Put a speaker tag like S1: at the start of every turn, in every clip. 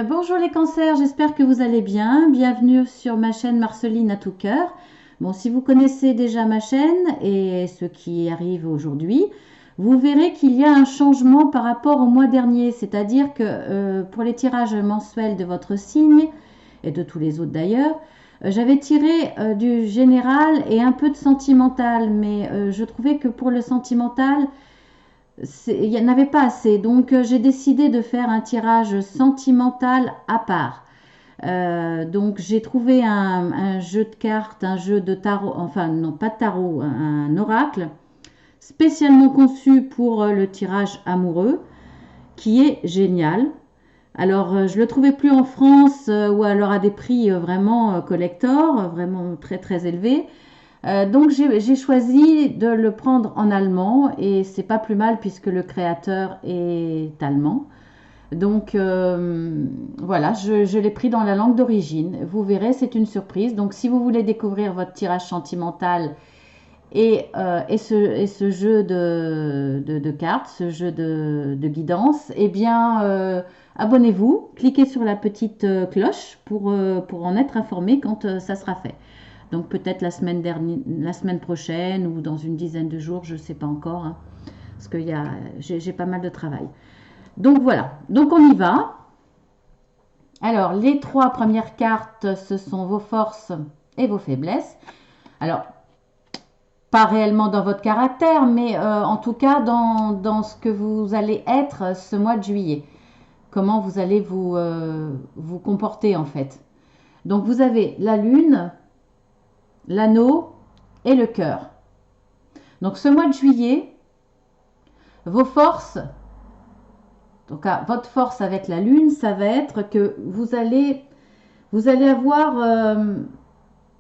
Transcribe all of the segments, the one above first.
S1: Bonjour les cancers, j'espère que vous allez bien. Bienvenue sur ma chaîne Marceline à tout cœur. Bon, si vous connaissez déjà ma chaîne et ce qui arrive aujourd'hui, vous verrez qu'il y a un changement par rapport au mois dernier. C'est-à-dire que pour les tirages mensuels de votre signe et de tous les autres d'ailleurs, j'avais tiré du général et un peu de sentimental, mais je trouvais que pour le sentimental, il n'y en avait pas assez. Donc j'ai décidé de faire un tirage sentimental à part. Donc j'ai trouvé un jeu de cartes, un jeu de tarot, enfin non pas de tarot, un oracle spécialement conçu pour le tirage amoureux, qui est génial. Alors je le trouvais plus en France ou alors à des prix vraiment collector, vraiment très très élevés. Donc j'ai choisi de le prendre en allemand et c'est pas plus mal puisque le créateur est allemand. Donc voilà, je l'ai pris dans la langue d'origine. Vous verrez, c'est une surprise. Donc si vous voulez découvrir votre tirage sentimental et ce jeu de cartes, ce jeu de guidance, eh bien abonnez-vous, cliquez sur la petite cloche pour en être informé quand ça sera fait. Donc peut-être la semaine prochaine ou dans une dizaine de jours, je ne sais pas encore, hein, parce que j'ai pas mal de travail. Donc voilà, donc on y va. Alors les trois premières cartes, ce sont vos forces et vos faiblesses. Alors pas réellement dans votre caractère, mais en tout cas dans ce que vous allez être ce mois de juillet. Comment vous allez vous comporter en fait. Donc vous avez la lune, l'anneau et le cœur. Donc ce mois de juillet, vos forces, donc votre force avec la lune, ça va être que vous allez avoir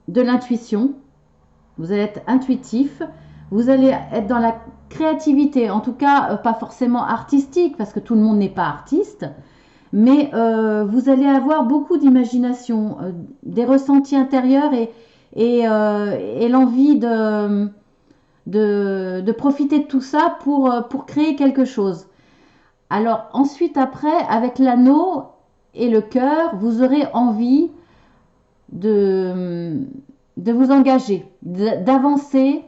S1: de l'intuition, vous allez être intuitif, vous allez être dans la créativité, en tout cas pas forcément artistique, parce que tout le monde n'est pas artiste, mais vous allez avoir beaucoup d'imagination, des ressentis intérieurs et l'envie de profiter de tout ça pour créer quelque chose. Alors ensuite après, avec l'anneau et le cœur, vous aurez envie de, de vous engager, d'avancer,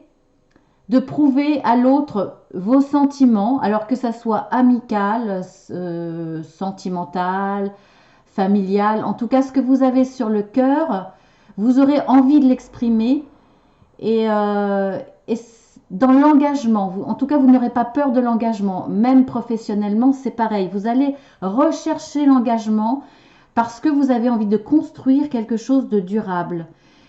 S1: de prouver à l'autre vos sentiments, alors que ça soit amical, sentimental, familial, en tout cas ce que vous avez sur le cœur, vous aurez envie de l'exprimer et dans l'engagement, en tout cas vous n'aurez pas peur de l'engagement, même professionnellement c'est pareil, vous allez rechercher l'engagement parce que vous avez envie de construire quelque chose de durable.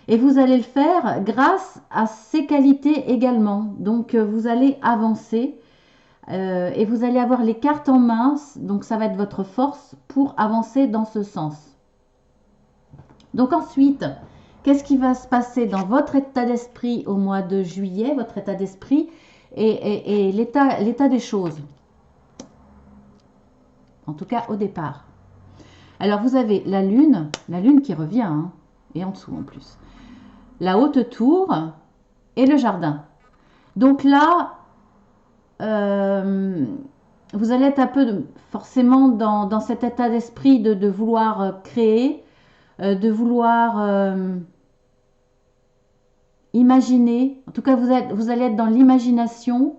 S1: Et vous allez le faire grâce à ces qualités également. Donc vous allez avancer et vous allez avoir les cartes en main, donc ça va être votre force pour avancer dans ce sens. Donc ensuite, qu'est-ce qui va se passer dans votre état d'esprit au mois de juillet, votre état d'esprit et l'état des choses. En tout cas au départ. Alors vous avez la lune qui revient, hein, et en dessous en plus. La haute tour et le jardin. Donc là, vous allez être un peu forcément dans cet état d'esprit de vouloir créer, de vouloir imaginer. En tout cas, vous allez être dans l'imagination.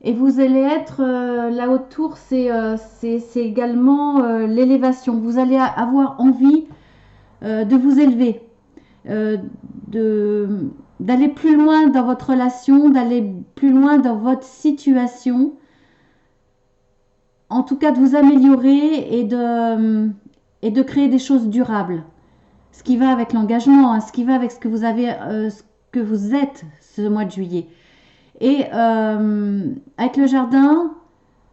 S1: Et vous allez être la haute tour, c'est également l'élévation. Vous allez avoir envie de vous élever, euh, d'aller plus loin dans votre relation, d'aller plus loin dans votre situation, en tout cas de vous améliorer et de créer des choses durables. Ce qui va avec l'engagement, hein, ce qui va avec ce que vous avez, ce que vous êtes ce mois de juillet. Et avec le jardin,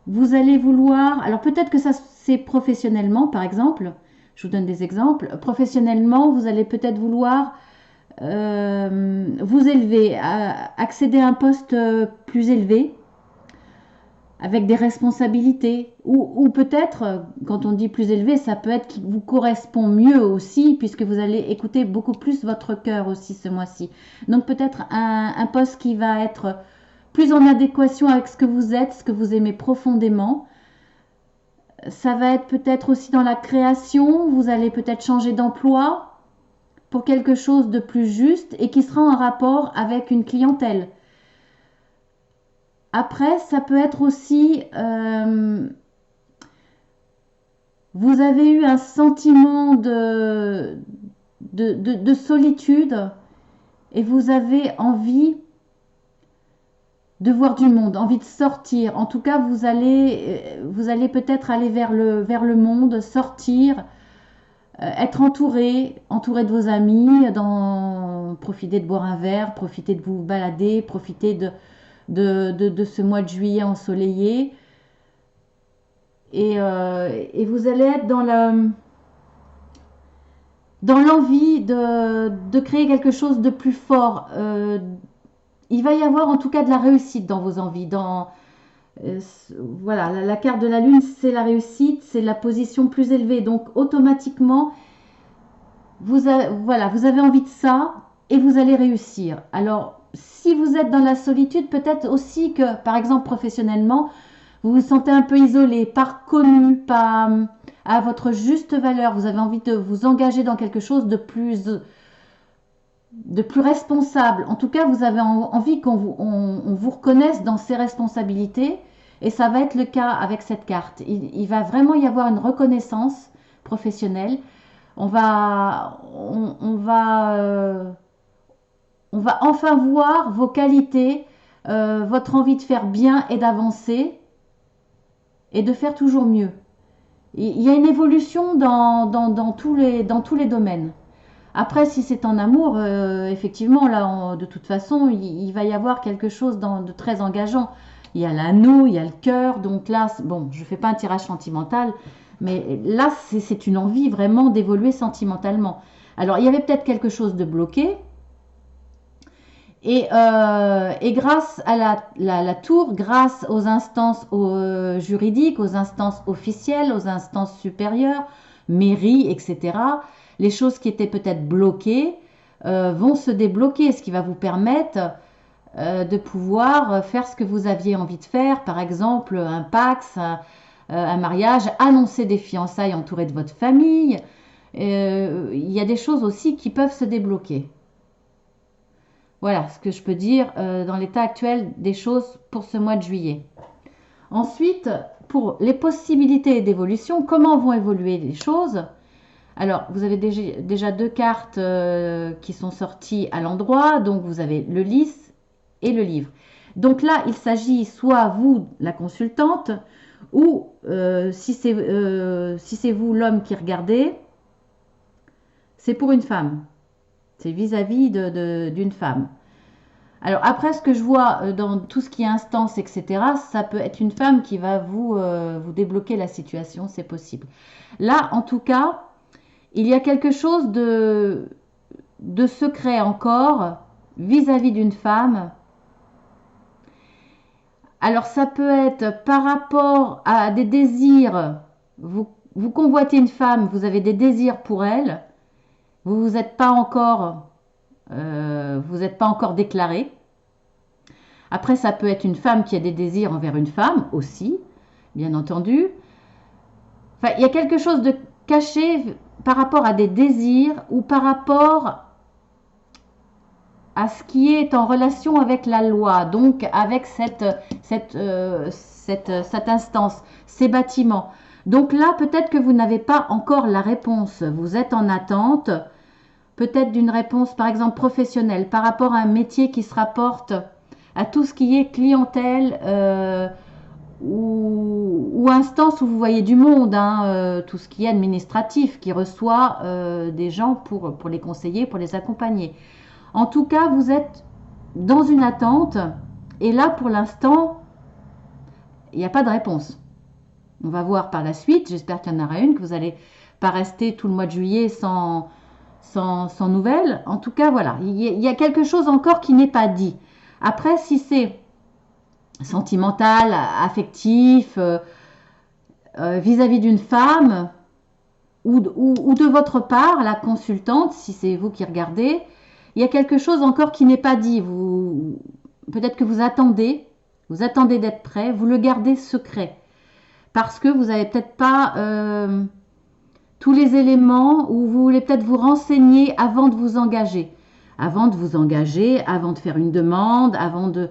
S1: vous allez vouloir, alors peut-être que ça c'est professionnellement par exemple, je vous donne des exemples, professionnellement vous allez peut-être vouloir vous élever, accéder à un poste plus élevé, avec des responsabilités, ou peut-être, quand on dit plus élevé, ça peut être qui vous correspond mieux aussi, puisque vous allez écouter beaucoup plus votre cœur aussi ce mois-ci. Donc peut-être un poste qui va être plus en adéquation avec ce que vous êtes, ce que vous aimez profondément. Ça va être peut-être aussi dans la création, vous allez peut-être changer d'emploi pour quelque chose de plus juste et qui sera en rapport avec une clientèle. Après, ça peut être aussi, vous avez eu un sentiment de solitude et vous avez envie de voir du monde, envie de sortir. En tout cas, vous allez peut-être aller vers le monde, sortir, être entouré de vos amis, profiter de boire un verre, profiter de vous balader, profiter de ce mois de juillet ensoleillé. Et vous allez être dans l'envie de créer quelque chose de plus fort. Il va y avoir en tout cas de la réussite dans vos envies. Voilà, la carte de la lune, c'est la réussite, c'est la position plus élevée. Donc automatiquement, voilà, vous avez envie de ça et vous allez réussir. Alors, si vous êtes dans la solitude, peut-être aussi que, par exemple, professionnellement, vous vous sentez un peu isolé, pas reconnu, pas à votre juste valeur. Vous avez envie de vous engager dans quelque chose de plus responsable. En tout cas, vous avez envie on vous reconnaisse dans ses responsabilités. Et ça va être le cas avec cette carte. Il va vraiment y avoir une reconnaissance professionnelle. On va, on va enfin voir vos qualités, votre envie de faire bien et d'avancer et de faire toujours mieux. Il y a une évolution dans tous les domaines. Après, si c'est en amour, effectivement, là, de toute façon, il va y avoir quelque chose de très engageant. Il y a l'anneau, il y a le cœur. Donc là, bon, je ne fais pas un tirage sentimental, mais là, c'est une envie vraiment d'évoluer sentimentalement. Alors, il y avait peut-être quelque chose de bloqué. Et grâce à la tour, grâce aux instances juridiques, aux instances officielles, aux instances supérieures, mairie, etc., les choses qui étaient peut-être bloquées vont se débloquer, ce qui va vous permettre de pouvoir faire ce que vous aviez envie de faire, par exemple un Pacs, un mariage, annoncer des fiançailles entourées de votre famille. Il y a des choses aussi qui peuvent se débloquer. Voilà ce que je peux dire dans l'état actuel des choses pour ce mois de juillet. Ensuite, pour les possibilités d'évolution, comment vont évoluer les choses? Alors, vous avez déjà deux cartes qui sont sorties à l'endroit. Donc, vous avez le lys et le livre. Donc là, il s'agit soit vous, la consultante, ou si c'est vous, l'homme qui regardez, c'est pour une femme. C'est vis-à-vis d'une femme. Alors après, ce que je vois dans tout ce qui est instance, etc., ça peut être une femme qui va vous débloquer la situation, c'est possible. Là, en tout cas, il y a quelque chose de secret encore vis-à-vis d'une femme. Alors ça peut être par rapport à des désirs. Vous convoitez une femme, vous avez des désirs pour elle. Vous n'êtes pas encore déclaré. Après, ça peut être une femme qui a des désirs envers une femme aussi, bien entendu. Enfin, il y a quelque chose de caché par rapport à des désirs ou par rapport à ce qui est en relation avec la loi, donc avec cette instance, ces bâtiments. Donc là, peut-être que vous n'avez pas encore la réponse. Vous êtes en attente, peut-être d'une réponse, par exemple, professionnelle, par rapport à un métier qui se rapporte à tout ce qui est clientèle ou instance où vous voyez du monde, tout ce qui est administratif, qui reçoit des gens pour les conseiller, pour les accompagner. En tout cas, vous êtes dans une attente et là, pour l'instant, il n'y a pas de réponse. On va voir par la suite, j'espère qu'il y en aura une, que vous n'allez pas rester tout le mois de juillet sans nouvelles. En tout cas, voilà, il y a quelque chose encore qui n'est pas dit. Après, si c'est sentimental, affectif, vis-à-vis d'une femme ou de votre part, la consultante, si c'est vous qui regardez, il y a quelque chose encore qui n'est pas dit. peut-être que vous attendez d'être prêt, vous le gardez secret. Parce que vous n'avez peut-être pas tous les éléments ou vous voulez peut-être vous renseigner avant de vous engager. Avant de faire une demande, avant de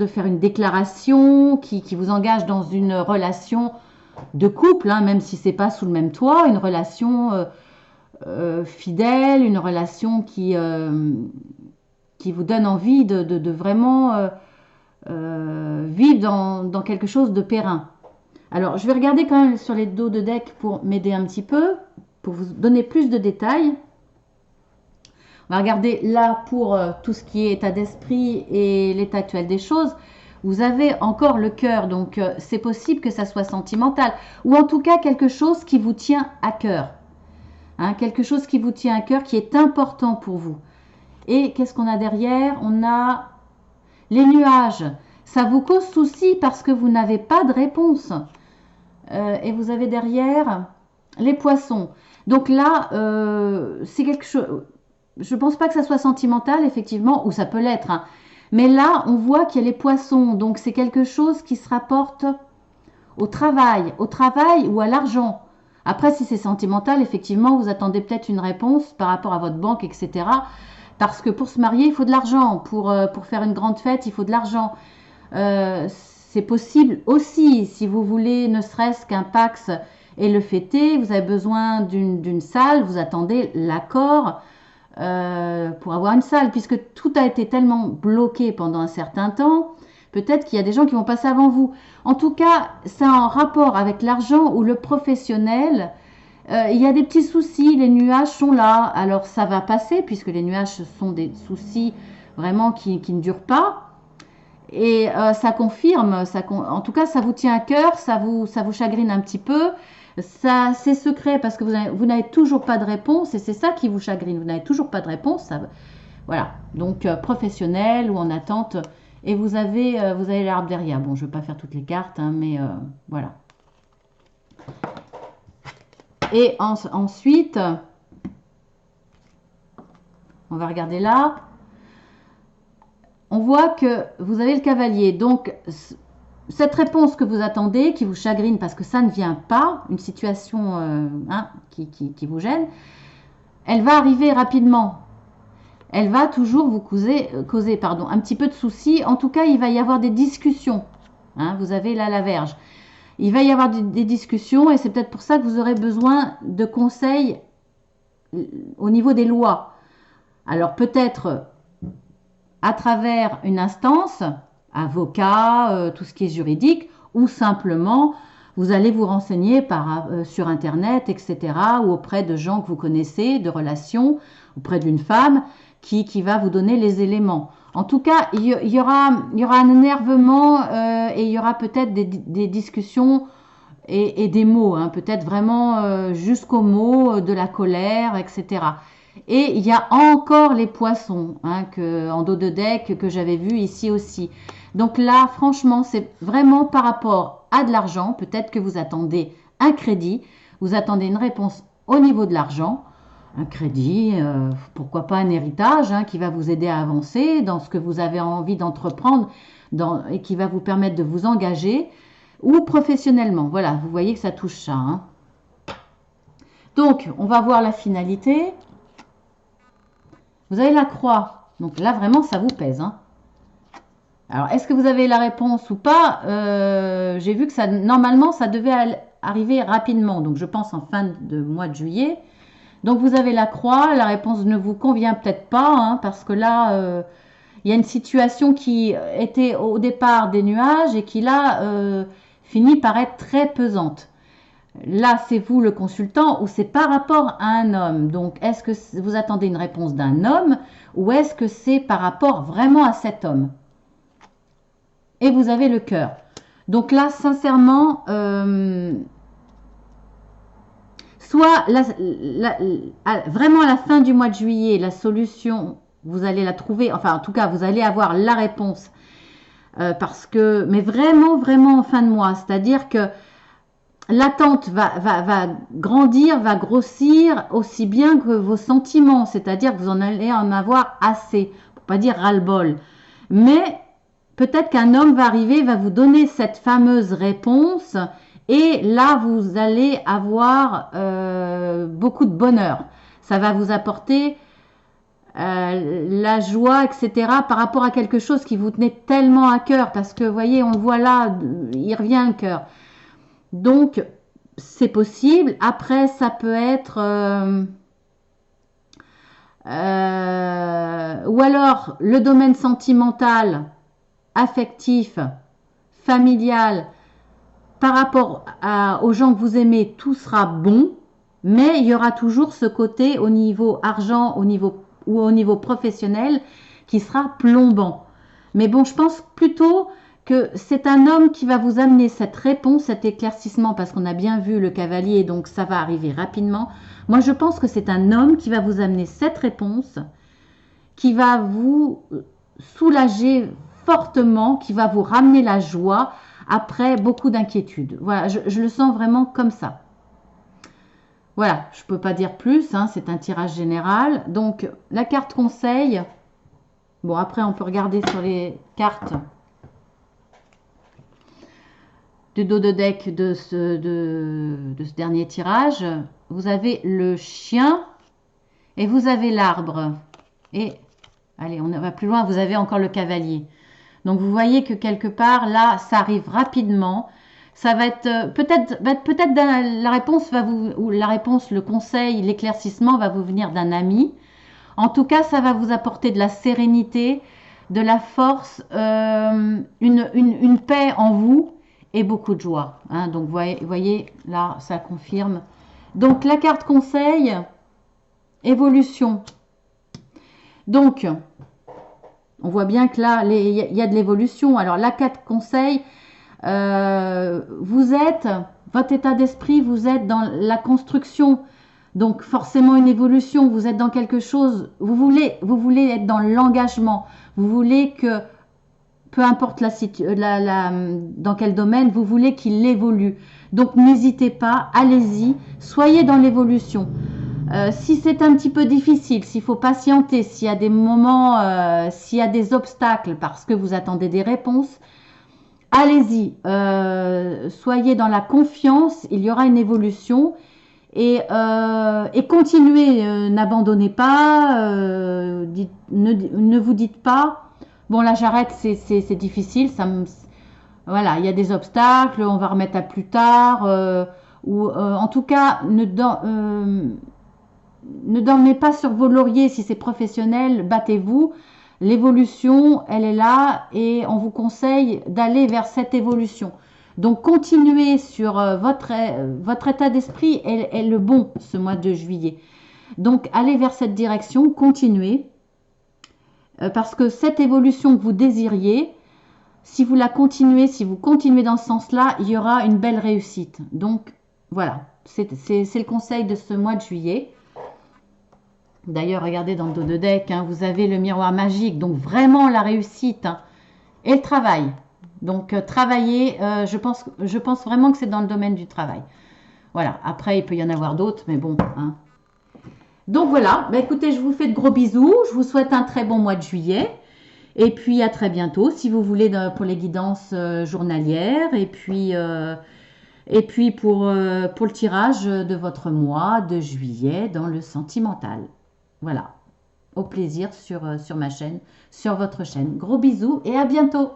S1: faire une déclaration qui vous engage dans une relation de couple, hein, même si c'est pas sous le même toit, une relation fidèle, une relation qui vous donne envie de vraiment vivre dans quelque chose de périn. Alors, je vais regarder quand même sur les dos de deck pour m'aider un petit peu, pour vous donner plus de détails. On va regarder là pour tout ce qui est état d'esprit et l'état actuel des choses. Vous avez encore le cœur, donc c'est possible que ça soit sentimental, ou en tout cas quelque chose qui vous tient à cœur. Hein, quelque chose qui vous tient à cœur, qui est important pour vous. Et qu'est-ce qu'on a derrière? On a les nuages. Ça vous cause souci parce que vous n'avez pas de réponse. Et vous avez derrière les poissons. Donc là, c'est quelque chose... Je ne pense pas que ça soit sentimental, effectivement, ou ça peut l'être. Hein. Mais là, on voit qu'il y a les poissons. Donc c'est quelque chose qui se rapporte au travail ou à l'argent. Après, si c'est sentimental, effectivement, vous attendez peut-être une réponse par rapport à votre banque, etc. Parce que pour se marier, il faut de l'argent. Pour faire une grande fête, il faut de l'argent. C'est possible aussi, si vous voulez ne serait-ce qu'un Pax et le fêter, vous avez besoin d'une salle, vous attendez l'accord pour avoir une salle, puisque tout a été tellement bloqué pendant un certain temps, peut-être qu'il y a des gens qui vont passer avant vous. En tout cas, c'est en rapport avec l'argent ou le professionnel. Il y a des petits soucis, les nuages sont là, alors ça va passer, puisque les nuages sont des soucis vraiment qui ne durent pas. Et ça confirme, en tout cas ça vous tient à cœur, ça vous chagrine un petit peu, ça c'est secret parce que vous n'avez toujours pas de réponse et c'est ça qui vous chagrine, vous n'avez toujours pas de réponse, ça, voilà, donc professionnel ou en attente, et vous avez l'arbre derrière. Bon, je ne vais pas faire toutes les cartes, hein, mais voilà. Et ensuite, on va regarder là. On voit que vous avez le cavalier. Donc, cette réponse que vous attendez, qui vous chagrine parce que ça ne vient pas, une situation qui vous gêne, elle va arriver rapidement. Elle va toujours vous causer un petit peu de soucis. En tout cas, il va y avoir des discussions. Hein, vous avez là la Vierge. Il va y avoir des discussions et c'est peut-être pour ça que vous aurez besoin de conseils au niveau des lois. Alors, peut-être à travers une instance, avocat, tout ce qui est juridique, ou simplement vous allez vous renseigner sur Internet, etc., ou auprès de gens que vous connaissez, de relations, auprès d'une femme qui va vous donner les éléments. En tout cas, il y aura un énervement et il y aura peut-être des discussions et des mots, hein, peut-être vraiment jusqu'aux mots de la colère, etc. Et il y a encore les poissons, hein, en dos de deck que j'avais vu ici aussi. Donc là, franchement, c'est vraiment par rapport à de l'argent. Peut-être que vous attendez un crédit, vous attendez une réponse au niveau de l'argent. Un crédit, pourquoi pas un héritage, hein, qui va vous aider à avancer dans ce que vous avez envie d'entreprendre et qui va vous permettre de vous engager, ou professionnellement. Voilà, vous voyez que ça touche ça. Hein. Donc, on va voir la finalité. Vous avez la croix. Donc là, vraiment, ça vous pèse. Hein. Alors, est-ce que vous avez la réponse ou pas? J'ai vu que normalement, ça devait arriver rapidement. Donc, je pense en fin de mois de juillet. Donc, vous avez la croix. La réponse ne vous convient peut-être pas. Hein, parce que là, il y a une situation qui était au départ des nuages et qui là finit par être très pesante. Là, c'est vous le consultant ou c'est par rapport à un homme. Donc, est-ce que vous attendez une réponse d'un homme ou est-ce que c'est par rapport vraiment à cet homme? Et vous avez le cœur. Donc là, sincèrement, soit vraiment à la fin du mois de juillet, la solution, vous allez la trouver. Enfin, en tout cas, vous allez avoir la réponse. Mais vraiment, vraiment en fin de mois. C'est-à-dire que l'attente va grandir, va grossir aussi bien que vos sentiments, c'est-à-dire que vous en allez en avoir assez, pour pas dire ras-le-bol. Mais peut-être qu'un homme va arriver, va vous donner cette fameuse réponse et là, vous allez avoir beaucoup de bonheur. Ça va vous apporter la joie, etc. par rapport à quelque chose qui vous tenait tellement à cœur. Parce que, vous voyez, on le voit là, il revient le cœur. Donc, c'est possible. Après, ça peut être... ou alors, le domaine sentimental, affectif, familial, par rapport aux gens que vous aimez, tout sera bon, mais il y aura toujours ce côté au niveau argent, ou au niveau professionnel qui sera plombant. Mais bon, je pense plutôt que c'est un homme qui va vous amener cette réponse, cet éclaircissement, parce qu'on a bien vu le cavalier, donc ça va arriver rapidement. Moi, je pense que c'est un homme qui va vous amener cette réponse, qui va vous soulager fortement, qui va vous ramener la joie après beaucoup d'inquiétudes. Voilà, je le sens vraiment comme ça. Voilà, je ne peux pas dire plus, hein, c'est un tirage général. Donc, la carte conseil, bon, après, on peut regarder sur les cartes du dos de deck de ce dernier tirage. Vous avez le chien et vous avez l'arbre. Et, allez, on va plus loin, vous avez encore le cavalier. Donc, vous voyez que quelque part, là, ça arrive rapidement. Ça va être peut-être la réponse va vous, ou la réponse, le conseil, l'éclaircissement va vous venir d'un ami. En tout cas, ça va vous apporter de la sérénité, de la force, une paix en vous et beaucoup de joie. Hein. Donc, voyez, là, ça confirme. Donc, la carte conseil, évolution. Donc, on voit bien que là, il y a de l'évolution. Alors, la carte conseil, vous êtes, votre état d'esprit, vous êtes dans la construction. Donc forcément une évolution, vous êtes dans quelque chose, vous voulez être dans l'engagement, vous voulez que, peu importe dans quel domaine, vous voulez qu'il évolue. Donc n'hésitez pas, allez-y, soyez dans l'évolution. Si c'est un petit peu difficile, s'il faut patienter, s'il y a des moments, s'il y a des obstacles parce que vous attendez des réponses, allez-y, soyez dans la confiance, il y aura une évolution. Et continuez, n'abandonnez pas, ne vous dites pas, bon là j'arrête, c'est difficile, voilà, il y a des obstacles, on va remettre à plus tard, ou en tout cas, ne dormez pas sur vos lauriers si c'est professionnel, battez-vous. L'évolution, elle est là et on vous conseille d'aller vers cette évolution. Donc continuez sur votre état d'esprit est le bon ce mois de juillet. Donc allez vers cette direction, continuez. Parce que cette évolution que vous désiriez, si vous la continuez, si vous continuez dans ce sens-là, il y aura une belle réussite. Donc voilà, c'est le conseil de ce mois de juillet. D'ailleurs, regardez dans le dos de deck, hein, vous avez le miroir magique, donc vraiment la réussite hein, et le travail. Donc travailler, je pense vraiment que c'est dans le domaine du travail. Voilà, après il peut y en avoir d'autres, mais bon. Hein. Donc voilà, bah, écoutez, je vous fais de gros bisous, je vous souhaite un très bon mois de juillet. Et puis à très bientôt, si vous voulez, pour les guidances journalières. Et puis pour le tirage de votre mois de juillet dans le sentimental. Voilà, au plaisir sur ma chaîne, sur votre chaîne. Gros bisous et à bientôt.